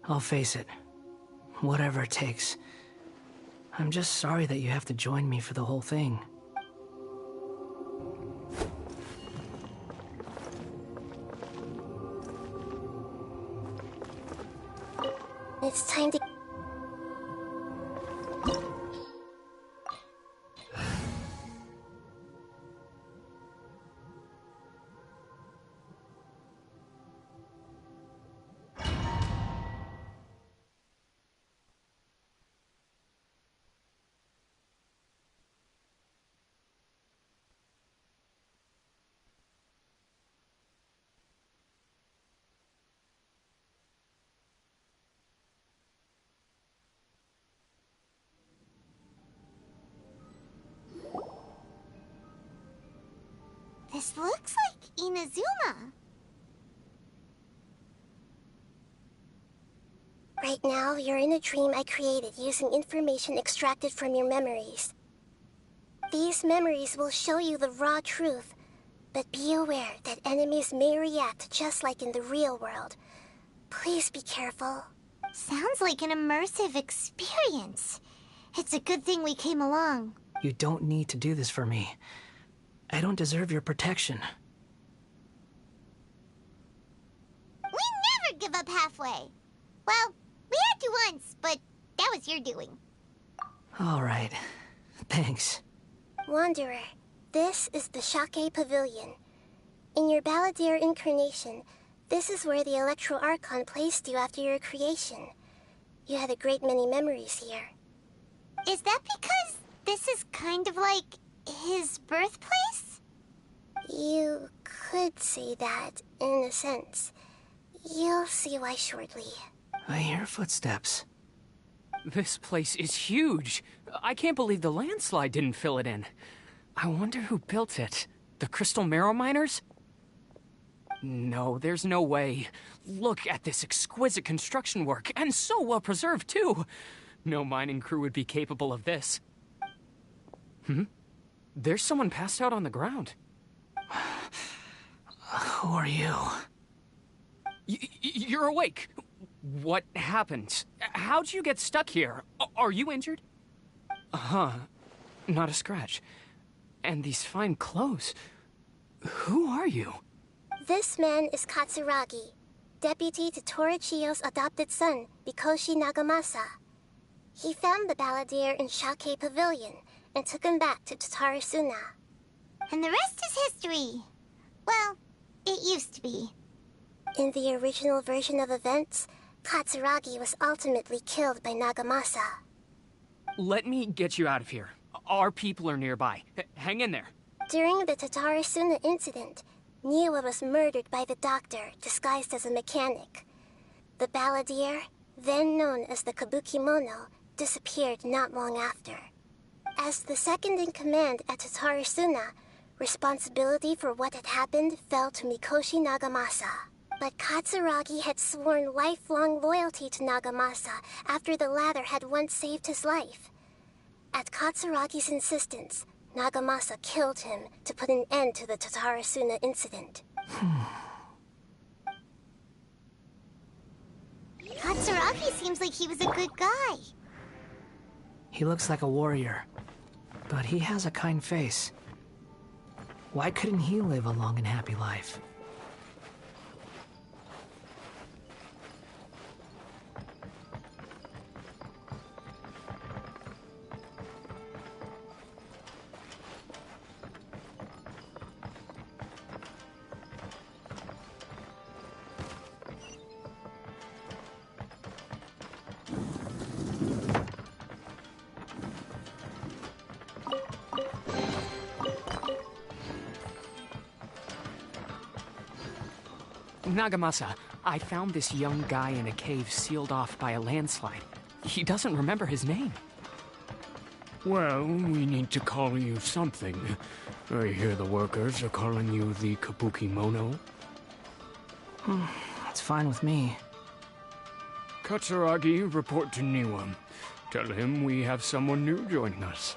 I'll face it. Whatever it takes. I'm just sorry that you have to join me for the whole thing. It's time to... This looks like Inazuma. Right now, you're in a dream I created using information extracted from your memories. These memories will show you the raw truth, but be aware that enemies may react just like in the real world. Please be careful. Sounds like an immersive experience. It's a good thing we came along. You don't need to do this for me. I don't deserve your protection. We never give up halfway. Well, we had to once, but that was your doing. All right. Thanks. Wanderer, this is the Shake Pavilion. In your Balladeer incarnation, this is where the Electro Archon placed you after your creation. You had a great many memories here. Is that because this is kind of like his birthplace? You could say that, in a sense. You'll see why shortly. I hear footsteps. This place is huge. I can't believe the landslide didn't fill it in. I wonder who built it. The Crystal Marrow Miners? No, there's no way. Look at this exquisite construction work, and so well preserved, too. No mining crew would be capable of this. There's someone passed out on the ground. Who are you? You're awake. What happened? How'd you get stuck here? Are you injured? Not a scratch. And these fine clothes. Who are you? This man is Katsuragi, deputy to Torichiyo's adopted son, Mikoshi Nagamasa. He found the Balladeer in Shake Pavilion and took him back to Tatarasuna. And the rest is history. Well, it used to be. In the original version of events, Katsuragi was ultimately killed by Nagamasa. Let me get you out of here. Our people are nearby. Hang in there. During the Tatarasuna incident, Niwa was murdered by the doctor disguised as a mechanic. The Balladeer, then known as the Kabukimono, disappeared not long after. As the second in command at Tatarasuna, responsibility for what had happened fell to Mikoshi Nagamasa. But Katsuragi had sworn lifelong loyalty to Nagamasa after the latter had once saved his life. At Katsuragi's insistence, Nagamasa killed him to put an end to the Tatarasuna incident. Katsuragi seems like he was a good guy. He looks like a warrior, but he has a kind face. Why couldn't he live a long and happy life? Nagamasa, I found this young guy in a cave sealed off by a landslide. He doesn't remember his name. Well, we need to call you something. I hear the workers are calling you the Kabuki Mono. It's fine with me. Katsuragi, report to Niwa. Tell him we have someone new joining us.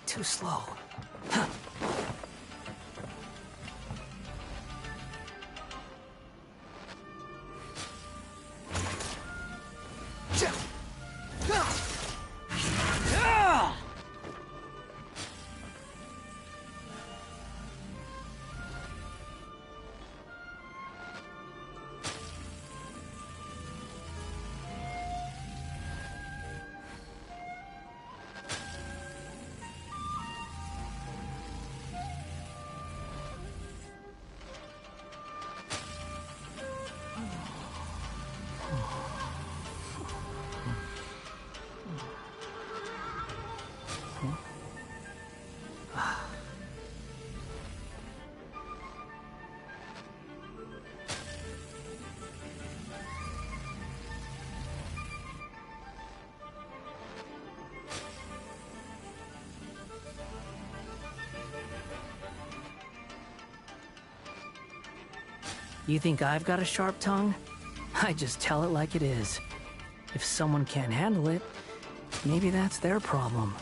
Too slow. You think I've got a sharp tongue? I just tell it like it is. If someone can't handle it, maybe that's their problem.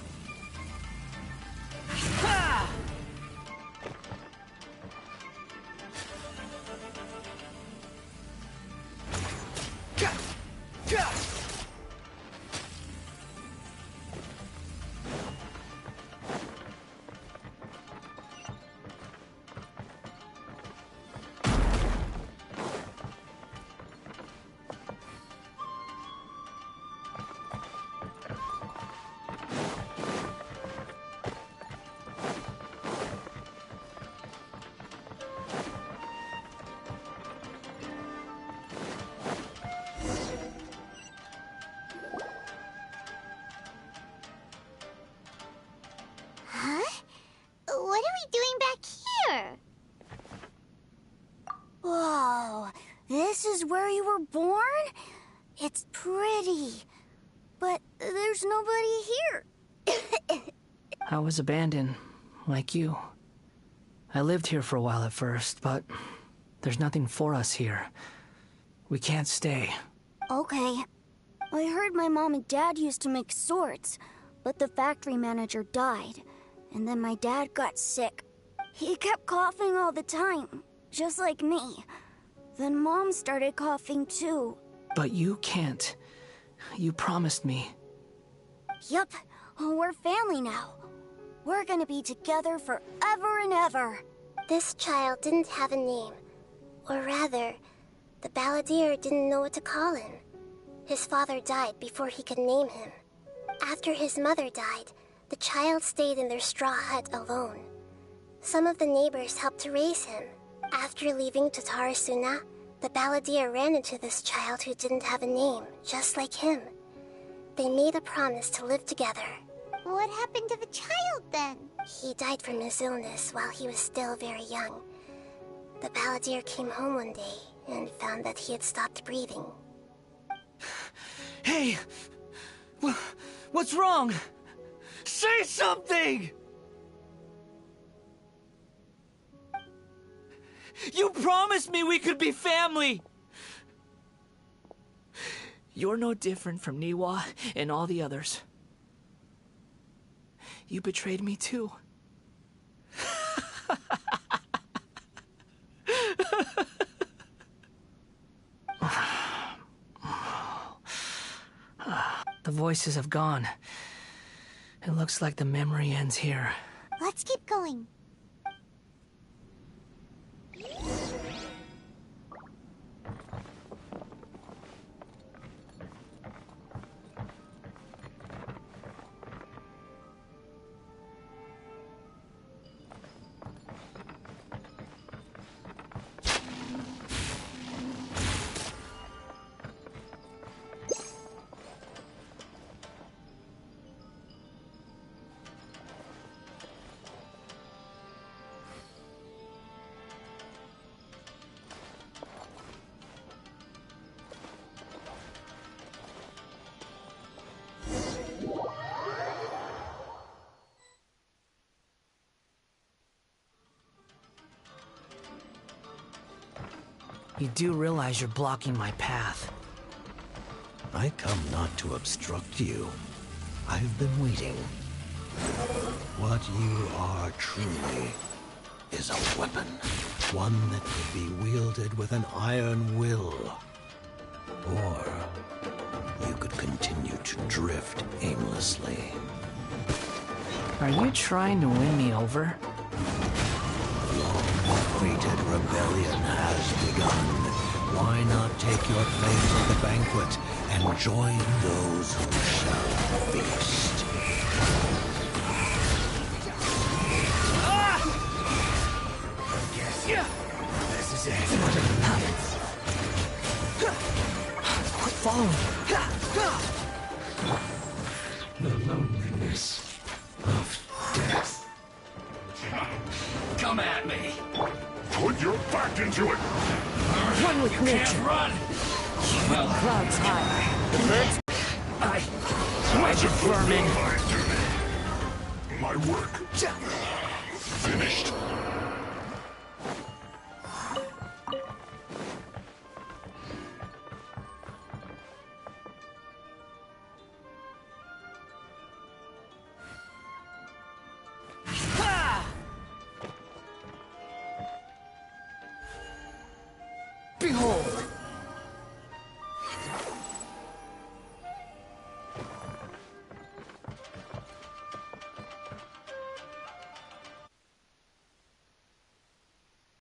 What are we doing back here? Whoa, this is where you were born? It's pretty, but there's nobody here. I was abandoned, like you. I lived here for a while at first, but there's nothing for us here. We can't stay. Okay. I heard my mom and dad used to make swords, but the factory manager died. And then my dad got sick. He kept coughing all the time, just like me. Then Mom started coughing too. But you can't. You promised me. Yup, we're family now. We're gonna be together forever and ever. This child didn't have a name. Or rather, the balladeer didn't know what to call him. His father died before he could name him. After his mother died, the child stayed in their straw hut alone. Some of the neighbors helped to raise him. After leaving Tatarasuna, The balladeer ran into this child who didn't have a name, just like him. They made a promise to live together. What happened to the child then? He died from his illness while he was still very young. The balladeer came home one day and found that he had stopped breathing. Hey! What's wrong? Say something! You promised me we could be family! You're no different from Niwa and all the others. You betrayed me too. The voices have gone. It looks like the memory ends here. Let's keep going. You do realize you're blocking my path. I come not to obstruct you. I've been waiting. What you are truly is a weapon. One that could be wielded with an iron will. Or you could continue to drift aimlessly. Are you trying to win me over? Long-awaited rebellion has begun. Why not take your place at the banquet and join those who shall feast? This is it. Quit following. The loneliness of death. Come at me. Put your back into it! One with nature. Can't run. Well, clouds high. The birds. Magic vermin! My work finished.